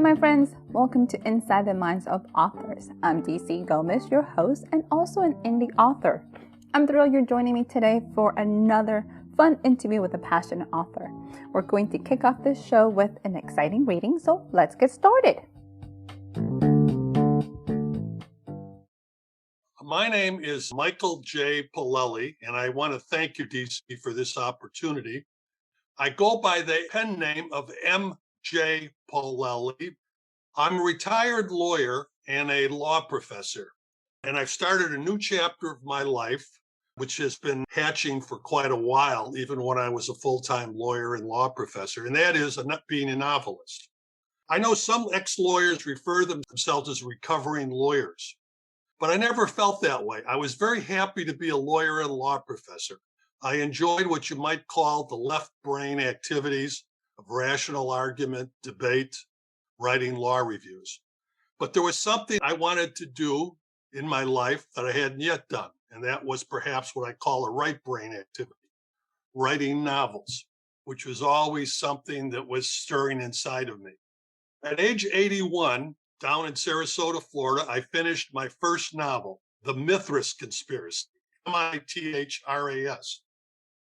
my friends. Welcome to Inside the Minds of Authors. I'm DC Gomez, your host, and also an indie author. I'm thrilled you're joining me today for another fun interview with a passionate author. We're going to kick off this show with an exciting reading, so let's get started. My name is Michael J. Polelle, and I want to thank you, DC, for this opportunity. I go by the pen name of M.J. Polelle. I'm a retired lawyer and a law professor, and I've started a new chapter of my life, which has been hatching for quite a while, even when I was a full-time lawyer and law professor, and that is being a novelist. I know some ex-lawyers refer themselves as recovering lawyers, but I never felt that way. I was very happy to be a lawyer and law professor. I enjoyed what you might call the left brain activities of rational argument, debate, writing law reviews. But there was something I wanted to do in my life that I hadn't yet done, and that was perhaps what I call a right brain activity, writing novels, which was always something that was stirring inside of me. At age 81, down in Sarasota, Florida, I finished my first novel, The Mithras Conspiracy, Mithras.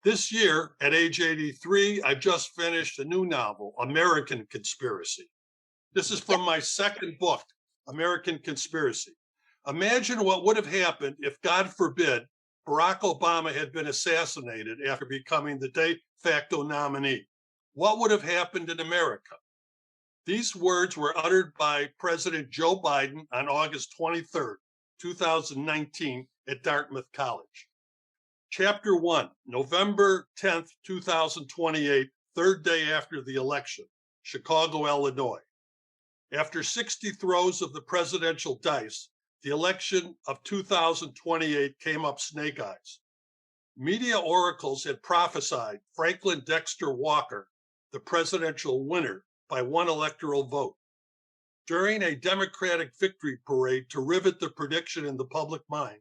This year, at age 83, I've just finished a new novel, American Conspiracy. This is from my second book, American Conspiracy. Imagine what would have happened if, God forbid, Barack Obama had been assassinated after becoming the de facto nominee. What would have happened in America? These words were uttered by President Joe Biden on August 23rd, 2019, at Dartmouth College. Chapter 1, November 10th, 2028, third day after the election, Chicago, Illinois. After 60 throws of the presidential dice, the election of 2028 came up snake eyes. Media oracles had prophesied Franklin Dexter Walker, the presidential winner, by one electoral vote. During a Democratic victory parade to rivet the prediction in the public mind,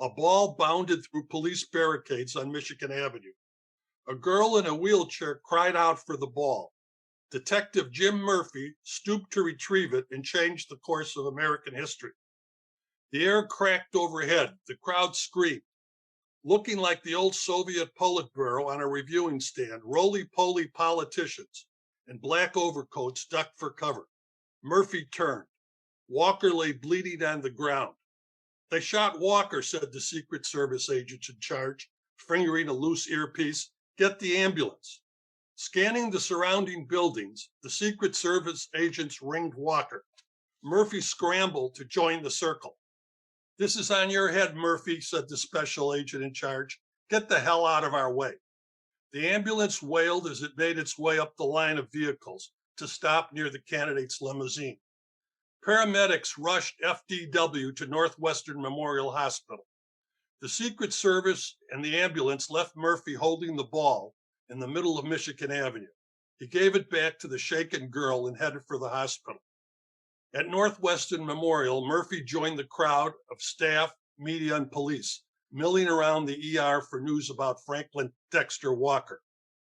a ball bounded through police barricades on Michigan Avenue. A girl in a wheelchair cried out for the ball. Detective Jim Murphy stooped to retrieve it and changed the course of American history. The air cracked overhead. The crowd screamed. Looking like the old Soviet Politburo on a reviewing stand, roly-poly politicians in black overcoats ducked for cover. Murphy turned. Walker lay bleeding on the ground. They shot Walker, said the Secret Service agent in charge, fingering a loose earpiece. Get the ambulance. Scanning the surrounding buildings, the Secret Service agents ringed Walker. Murphy scrambled to join the circle. This is on your head, Murphy, said the special agent in charge. Get the hell out of our way. The ambulance wailed as it made its way up the line of vehicles to stop near the candidate's limousine. Paramedics rushed FDW to Northwestern Memorial Hospital. The Secret Service and the ambulance left Murphy holding the ball in the middle of Michigan Avenue. He gave it back to the shaken girl and headed for the hospital. At Northwestern Memorial, Murphy joined the crowd of staff, media, and police, milling around the ER for news about Franklin Dexter Walker.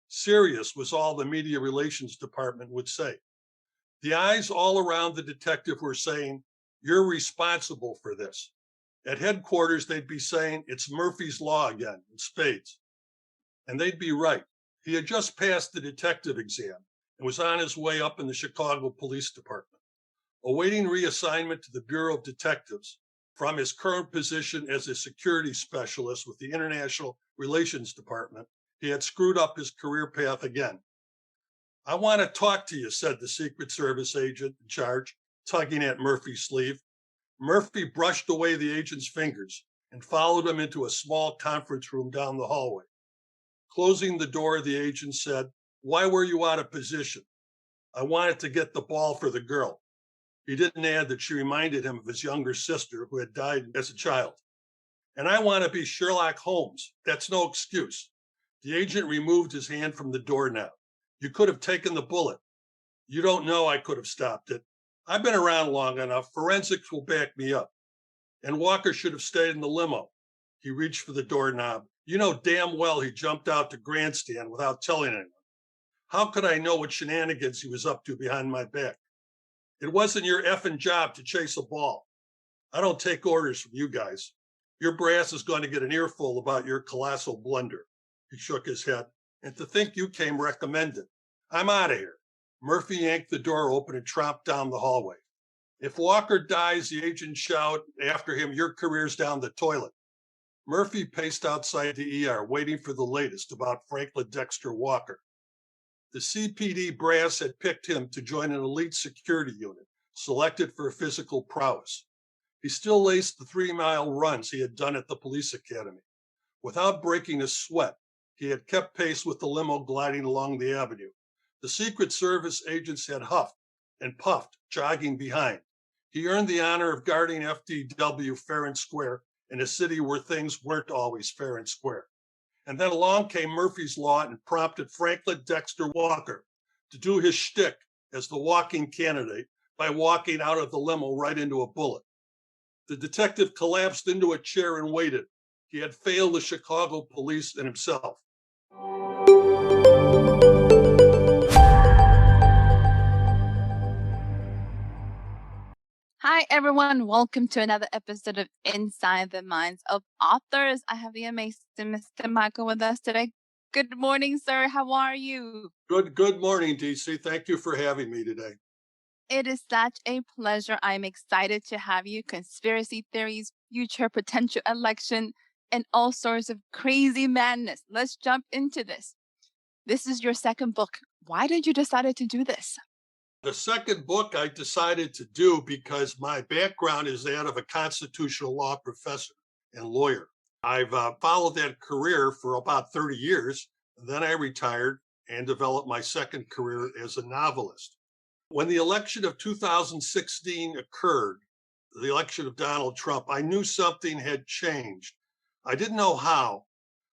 Serious was all the media relations department would say. The eyes all around the detective were saying, "You're responsible for this." At headquarters, they'd be saying, "It's Murphy's Law again," in spades. And they'd be right. He had just passed the detective exam and was on his way up in the Chicago Police Department, awaiting reassignment to the Bureau of Detectives from his current position as a security specialist with the International Relations Department. He had screwed up his career path again. "I want to talk to you," said the Secret Service agent in charge, tugging at Murphy's sleeve. Murphy brushed away the agent's fingers and followed him into a small conference room down the hallway. Closing the door, the agent said, "Why were you out of position?" "I wanted to get the ball for the girl." He didn't add that she reminded him of his younger sister who had died as a child. "And I want to be Sherlock Holmes. That's no excuse." The agent removed his hand from the doorknob. "You could have taken the bullet." "You don't know I could have stopped it. I've been around long enough. Forensics will back me up." "And Walker should have stayed in the limo." He reached for the doorknob. "You know damn well he jumped out to grandstand without telling anyone. How could I know what shenanigans he was up to behind my back?" It wasn't your effing job to chase a ball. I don't take orders from you guys. Your brass is going to get an earful about your colossal blunder. He shook his head. And to think you came recommended. I'm out of here. Murphy yanked the door open and tromped down the hallway. If Walker dies, the agent shouted after him, your career's down the toilet. Murphy paced outside the ER, waiting for the latest about Franklin Dexter Walker. The CPD brass had picked him to join an elite security unit, selected for physical prowess. He still laced the 3-mile runs he had done at the police academy. Without breaking a sweat, he had kept pace with the limo gliding along the avenue. The Secret Service agents had huffed and puffed, jogging behind. He earned the honor of guarding FDW fair and square in a city where things weren't always fair and square. And then along came Murphy's Law and prompted Franklin Dexter Walker to do his shtick as the walking candidate by walking out of the limo right into a bullet. The detective collapsed into a chair and waited. He had failed the Chicago police and himself. Hi, everyone. Welcome to another episode of Inside the Minds of Authors. I have the amazing Mr. Michael with us today. Good morning, sir. How are you? Good morning, DC. Thank you for having me today. It is such a pleasure. I'm excited to have you. Conspiracy theories, future potential election, and all sorts of crazy madness. Let's jump into this. This is your second book. Why did you decide to do this? The second book I decided to do because my background is that of a constitutional law professor and lawyer. I've followed that career for about 30 years. Then I retired and developed my second career as a novelist. When the election of 2016 occurred, the election of Donald Trump, I knew something had changed. I didn't know how,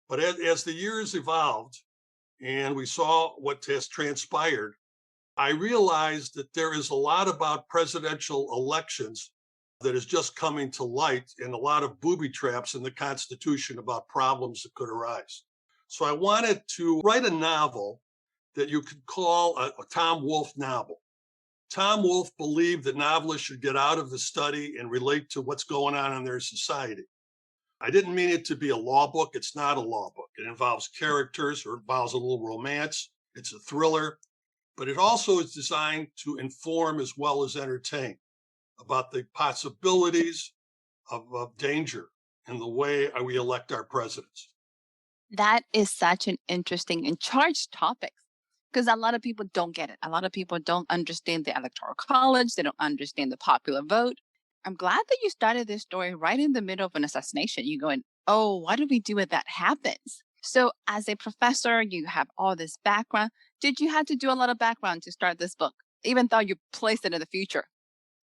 but as the years evolved and we saw what has transpired, I realized that there is a lot about presidential elections that is just coming to light and a lot of booby traps in the Constitution about problems that could arise. So I wanted to write a novel that you could call a Tom Wolfe novel. Tom Wolfe believed that novelists should get out of the study and relate to what's going on in their society. I didn't mean it to be a law book. It's not a law book. It involves characters or involves a little romance. It's a thriller. But it also is designed to inform as well as entertain about the possibilities of danger in the way we elect our presidents. That is such an interesting and charged topic because a lot of people don't get it. A lot of people don't understand the Electoral College. They don't understand the popular vote. I'm glad that you started this story right in the middle of an assassination. You're going, oh, what do we do if that happens? So as a professor, you have all this background. Did you have to do a lot of background to start this book, even though you placed it in the future?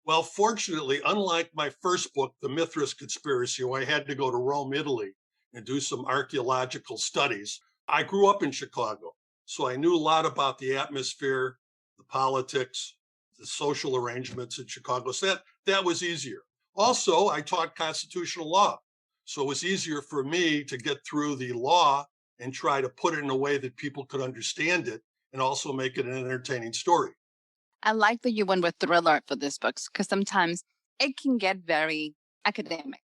Well, fortunately, unlike my first book, The Mithras Conspiracy, where I had to go to Rome, Italy, and do some archaeological studies, I grew up in Chicago. So I knew a lot about the atmosphere, the politics, the social arrangements in Chicago. So that was easier. Also, I taught constitutional law. So it was easier for me to get through the law and try to put it in a way that people could understand it and also make it an entertaining story. I like that you went with thriller for this book because sometimes it can get very academic.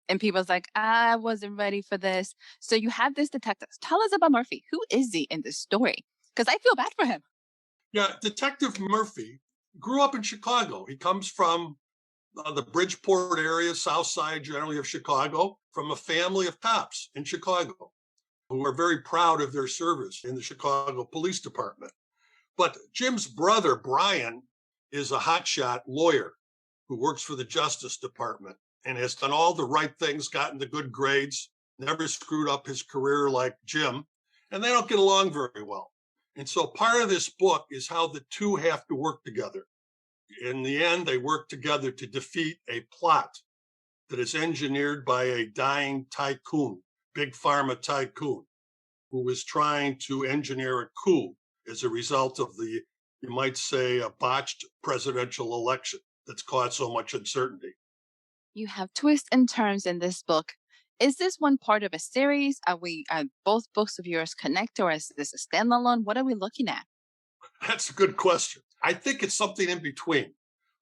And people's like, I wasn't ready for this. So you have this detective. Tell us about Murphy. Who is he in this story? Because I feel bad for him. Yeah, Detective Murphy grew up in Chicago. He comes from the Bridgeport area, South Side generally of Chicago, from a family of cops in Chicago who are very proud of their service in the Chicago Police Department. But Jim's brother, Brian, is a hotshot lawyer who works for the Justice Department and has done all the right things, gotten the good grades, never screwed up his career like Jim, and they don't get along very well. And so part of this book is how the two have to work together. In the end, they work together to defeat a plot that is engineered by a dying tycoon, big pharma tycoon, who is trying to engineer a coup as a result of the, you might say, a botched presidential election that's caused so much uncertainty. You have twists and turns in this book. Is this one part of a series? Are both books of yours connected, or is this a standalone? What are we looking at? That's a good question. I think it's something in between.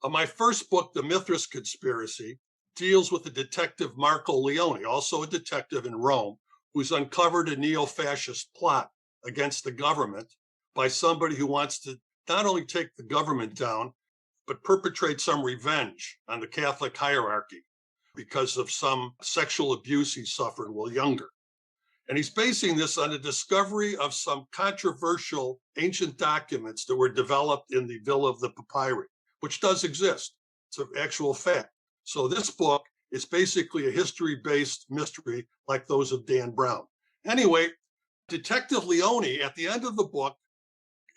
My first book, The Mithras Conspiracy, deals with the detective Marco Leone, also a detective in Rome, who's uncovered a neo-fascist plot against the government by somebody who wants to not only take the government down, but perpetrate some revenge on the Catholic hierarchy because of some sexual abuse he suffered while younger. And he's basing this on the discovery of some controversial ancient documents that were developed in the Villa of the Papyri, which does exist. It's an actual fact. So this book is basically a history-based mystery like those of Dan Brown. Anyway, Detective Leone, at the end of the book,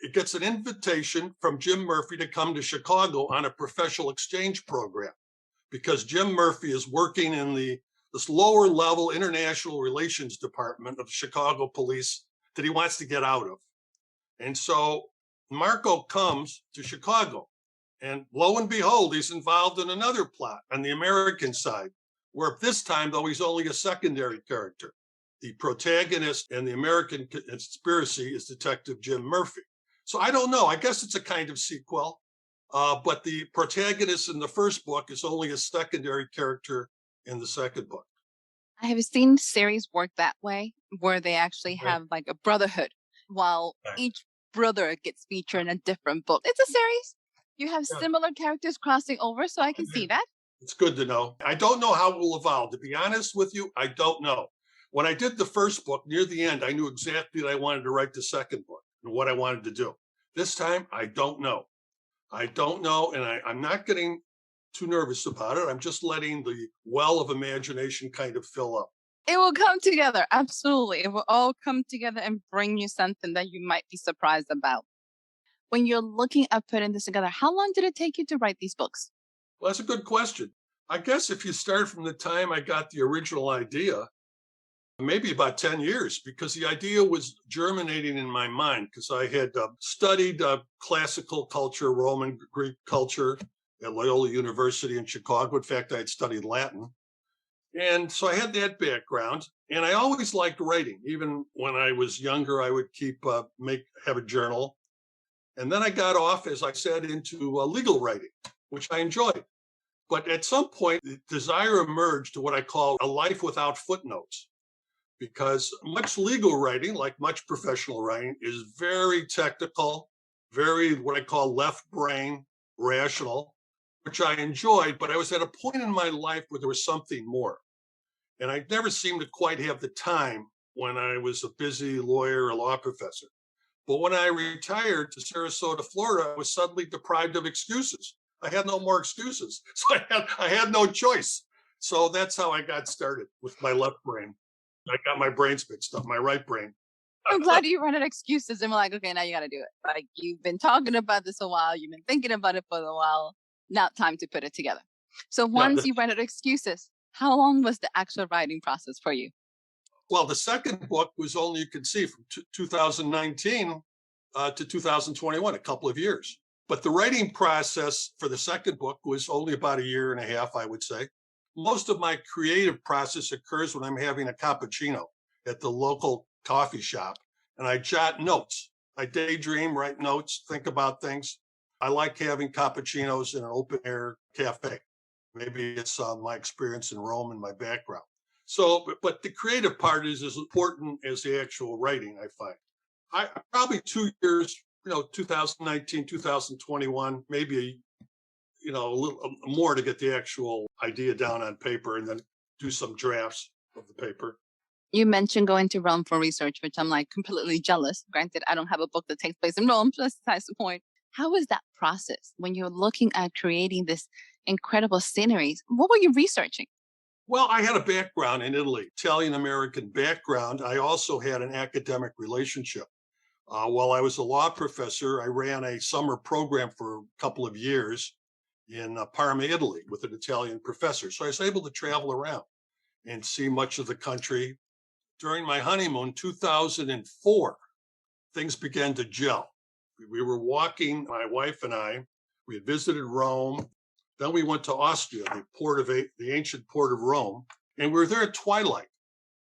it gets an invitation from Jim Murphy to come to Chicago on a professional exchange program because Jim Murphy is working in this lower level international relations department of the Chicago police that he wants to get out of. And so Marco comes to Chicago, and lo and behold, he's involved in another plot on the American side, where this time, though, he's only a secondary character. The protagonist in the American conspiracy is Detective Jim Murphy. So I don't know. I guess it's a kind of sequel, but the protagonist in the first book is only a secondary character in the second book. I have seen series work that way, where they actually have like a brotherhood, while each brother gets featured in a different book. It's a series. You have similar characters crossing over, so I can see that. It's good to know. I don't know how it will evolve. To be honest with you, I don't know. When I did the first book, near the end, I knew exactly that I wanted to write the second book and what I wanted to do. This time, I don't know. I don't know, and I'm not getting too nervous about it. I'm just letting the well of imagination kind of fill up. It will come together. Absolutely. It will all come together and bring you something that you might be surprised about. When you're looking at putting this together, how long did it take you to write these books? Well, that's a good question. I guess if you start from the time I got the original idea, maybe about 10 years, because the idea was germinating in my mind, because I had studied classical culture, Roman Greek culture at Loyola University in Chicago. In fact, I had studied Latin. And so I had that background, and I always liked writing. Even when I was younger, I would have a journal. And then I got off, as I said, into legal writing, which I enjoyed. But at some point, the desire emerged to what I call a life without footnotes, because much legal writing, like much professional writing, is very technical, very what I call left brain, rational, which I enjoyed. But I was at a point in my life where there was something more. And I never seemed to quite have the time when I was a busy lawyer or law professor. But when I retired to Sarasota, Florida, I was suddenly deprived of excuses. I had no more excuses. So I had no choice. So that's how I got started with my left brain. I got my brains mixed up, my right brain. I'm glad you ran out of excuses and were like, okay, now you got to do it. Like, you've been talking about this a while. You've been thinking about it for a while. Now time to put it together. So once you ran out of excuses, how long was the actual writing process for you? Well, the second book was only, you can see, from 2019 to 2021, a couple of years. But the writing process for the second book was only about a year and a half, I would say. Most of my creative process occurs when I'm having a cappuccino at the local coffee shop, and I jot notes. I daydream, write notes, think about things. I like having cappuccinos in an open air cafe. Maybe it's my experience in Rome and my background. So, but the creative part is as important as the actual writing, I find. I probably 2 years, 2019, 2021, maybe, a little more to get the actual idea down on paper and then do some drafts of the paper. You mentioned going to Rome for research, which I'm like completely jealous. Granted, I don't have a book that takes place in Rome, so that's besides the point. How was that process when you're looking at creating this incredible sceneries? What were you researching? Well, I had a background in Italy, Italian-American background. I also had an academic relationship. While I was a law professor, I ran a summer program for a couple of years in Parma, Italy, with an Italian professor. So I was able to travel around and see much of the country. During my honeymoon, 2004, things began to gel. We were walking, my wife and I, we had visited Rome. Then we went to Austria, the ancient port of Rome, and we were there at twilight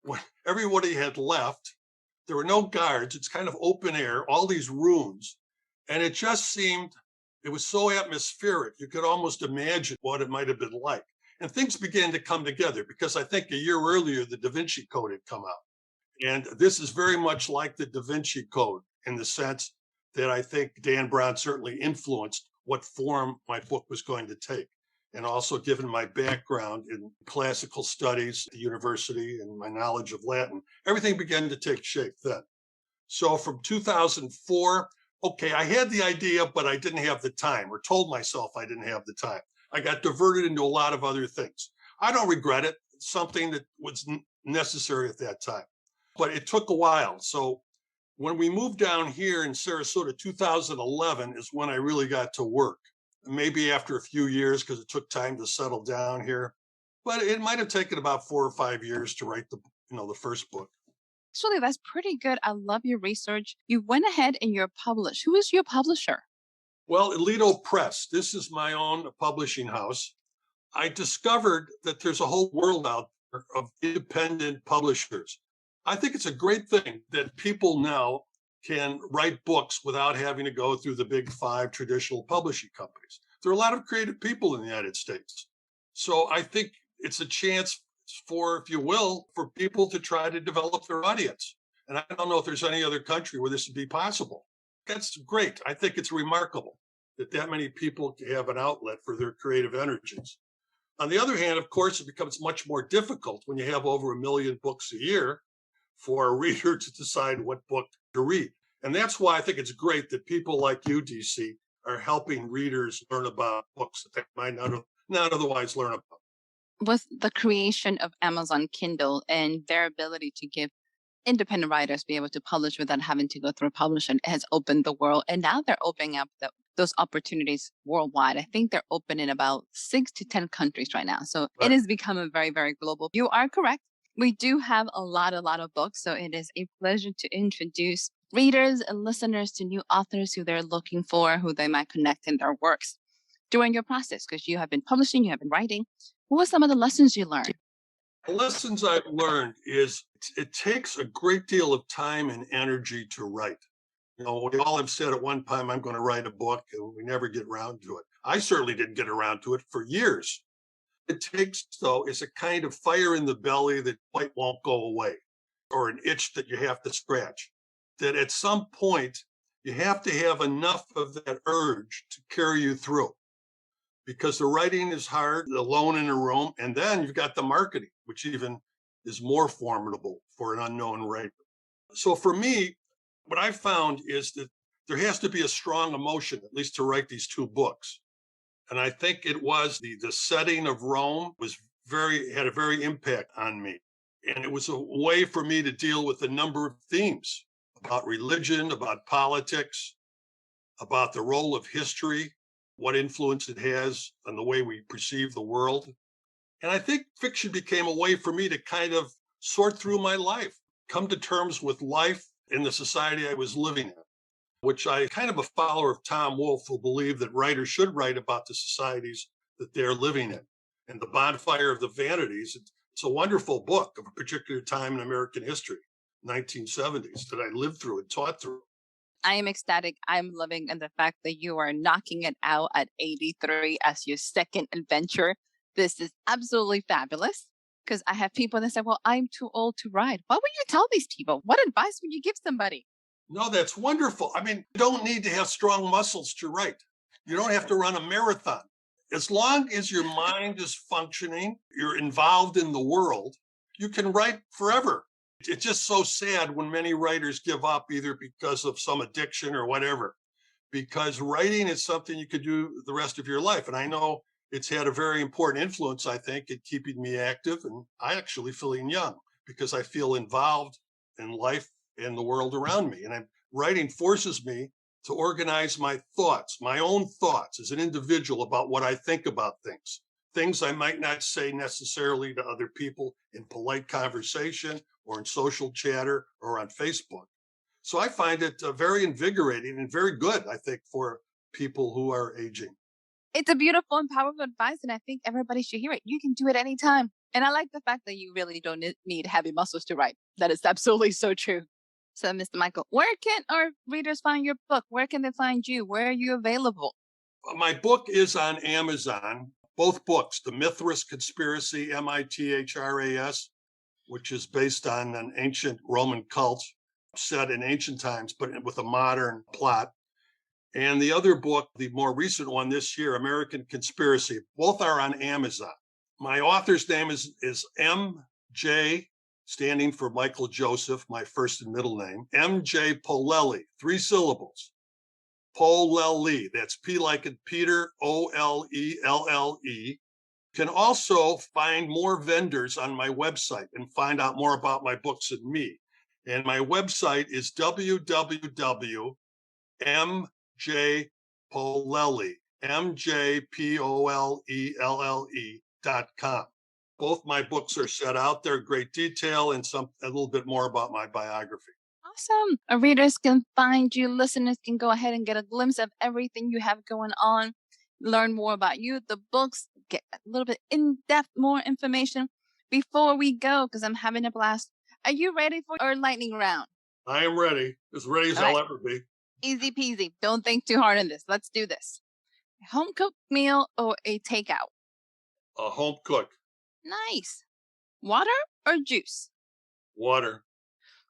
when everybody had left. There were no guards. It's kind of open air, all these ruins. And it just seemed It was so atmospheric. You could almost imagine what it might have been like. And things began to come together because I think a year earlier, the Da Vinci Code had come out. And this is very much like the Da Vinci Code in the sense that I think Dan Brown certainly influenced what form my book was going to take. And also, given my background in classical studies at the university and my knowledge of Latin, everything began to take shape then. So from 2004, okay, I had the idea, but I didn't have the time, or told myself I didn't have the time. I got diverted into a lot of other things. I don't regret it. It's something that was necessary at that time, but it took a while. So when we moved down here in Sarasota, 2011 is when I really got to work. Maybe after a few years, because it took time to settle down here, but it might have taken about 4 or 5 years to write the first book. Actually, that's pretty good. I love your research. You went ahead and you're published. Who is your publisher? Well, Alito Press, this is my own publishing house. I discovered that there's a whole world out there of independent publishers. I think it's a great thing that people now can write books without having to go through the big 5 traditional publishing companies. There are a lot of creative people in the United States. So I think it's a chance for, if you will, for people to try to develop their audience. And I don't know if there's any other country where this would be possible. That's great. I think it's remarkable that many people have an outlet for their creative energies. On the other hand, of course, it becomes much more difficult when you have over 1 million books a year for a reader to decide what book to read. And that's why I think it's great that people like you, DC, are helping readers learn about books that they might not otherwise learn about. With the creation of Amazon Kindle and their ability to give independent writers be able to publish without having to go through a publisher, it has opened the world. And now they're opening up those opportunities worldwide. I think they're open in about 6 to 10 countries right now. So Right. It has become a very, very global. You are correct. We do have a lot of books. So it is a pleasure to introduce readers and listeners to new authors who they're looking for, who they might connect in their works during your process, because you have been publishing, you have been writing. What were some of the lessons you learned? The lessons I've learned is it takes a great deal of time and energy to write. We all have said at one time, I'm going to write a book, and we never get around to it. I certainly didn't get around to it for years. It takes, though, is a kind of fire in the belly that quite won't go away, or an itch that you have to scratch. That at some point, you have to have enough of that urge to carry you through. Because the writing is hard, alone in a room, and then you've got the marketing, which even is more formidable for an unknown writer. So for me, what I found is that there has to be a strong emotion, at least to write these 2 books. And I think it was the setting of Rome had a very impact on me. And it was a way for me to deal with a number of themes about religion, about politics, about the role of history, what influence it has on the way we perceive the world. And I think fiction became a way for me to kind of sort through my life, come to terms with life in the society I was living in, which I kind of a follower of Tom Wolfe, who believed that writers should write about the societies that they're living in. And The Bonfire of the Vanities, it's a wonderful book of a particular time in American history, 1970s, that I lived through and taught through. I am ecstatic. I'm loving the fact that you are knocking it out at 83 as your second adventure. This is absolutely fabulous, because I have people that say, well, I'm too old to write. What would you tell these people? What advice would you give somebody? No, that's wonderful. I mean, you don't need to have strong muscles to write. You don't have to run a marathon. As long as your mind is functioning, you're involved in the world, you can write forever. It's just so sad when many writers give up, either because of some addiction or whatever, because writing is something you could do the rest of your life. And I know it's had a very important influence, I think, in keeping me active, and I actually feeling young because I feel involved in life and the world around me. And writing forces me to organize my thoughts, my own thoughts as an individual about what I think about things I might not say necessarily to other people in polite conversation or in social chatter or on Facebook. So I find it very invigorating and very good, I think, for people who are aging. It's a beautiful and powerful advice, and I think everybody should hear it. You can do it anytime. And I like the fact that you really don't need heavy muscles to write. That is absolutely so true. So, Mr. Michael, where can our readers find your book? Where can they find you? Where are you available? My book is on Amazon. Both books, The Mithras Conspiracy, Mithras, which is based on an ancient Roman cult set in ancient times, but with a modern plot. And the other book, the more recent one this year, American Conspiracy. Both are on Amazon. My author's name is M.J., standing for Michael Joseph, my first and middle name, M.J. Polelle, 3 syllables. Polelle, that's P like in Peter, O-L-E-L-L-E. Can also find more vendors on my website and find out more about my books and me. And my website is www.mjpolelle, MJPOLELLE.com. Both my books are set out there, great detail, and a little bit more about my biography. Awesome. Our readers can find you. Listeners can go ahead and get a glimpse of everything you have going on, learn more about you, the books, get a little bit in-depth, more information. Before we go, because I'm having a blast, are you ready for our lightning round? I am ready, as I'll ever be. Easy peasy. Don't think too hard on this. Let's do this. A home-cooked meal or a takeout? A home cook. Nice. Water or juice? Water.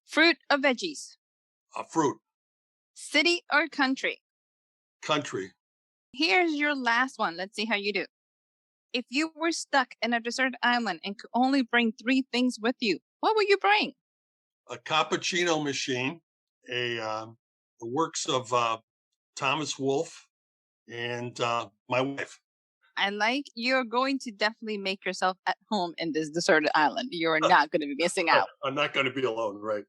Fruit or veggies? Fruit. City or country? Country. Here's your last one. Let's see how you do. If you were stuck in a deserted island and could only bring 3 things with you, what would you bring? A cappuccino machine, the works of Thomas Wolfe, and my wife. I like you're going to definitely make yourself at home in this deserted island. You're not going to be missing out. I'm not going to be alone, right?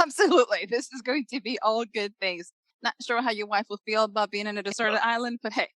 Absolutely. This is going to be all good things. Not sure how your wife will feel about being in a deserted island, but hey,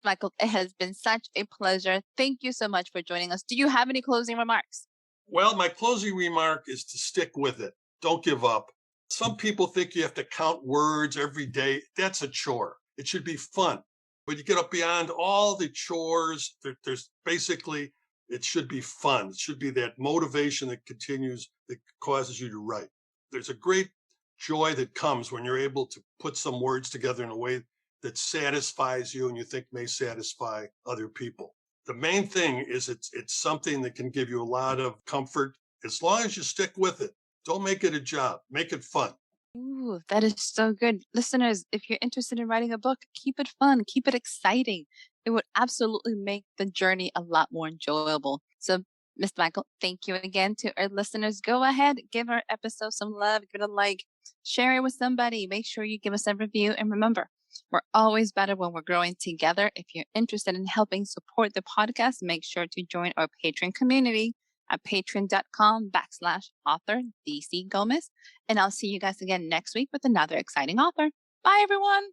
Michael, it has been such a pleasure. Thank you so much for joining us. Do you have any closing remarks? Well, my closing remark is to stick with it. Don't give up. Some people think you have to count words every day. That's a chore. It should be fun. But you get up beyond all the chores. There's basically, it should be fun. It should be that motivation that continues, that causes you to write. There's a great joy that comes when you're able to put some words together in a way that satisfies you and you think may satisfy other people. The main thing is it's something that can give you a lot of comfort as long as you stick with it. Don't make it a job. Make it fun. Ooh, that is so good. Listeners, if you're interested in writing a book, keep it fun, keep it exciting. It would absolutely make the journey a lot more enjoyable. So, Mr. Michael, thank you again to our listeners. Go ahead, give our episode some love, give it a like, share it with somebody. Make sure you give us a review. And remember, we're always better when we're growing together. If you're interested in helping support the podcast, make sure to join our Patreon community at patreon.com/author DC Gomez. And I'll see you guys again next week with another exciting author. Bye, everyone.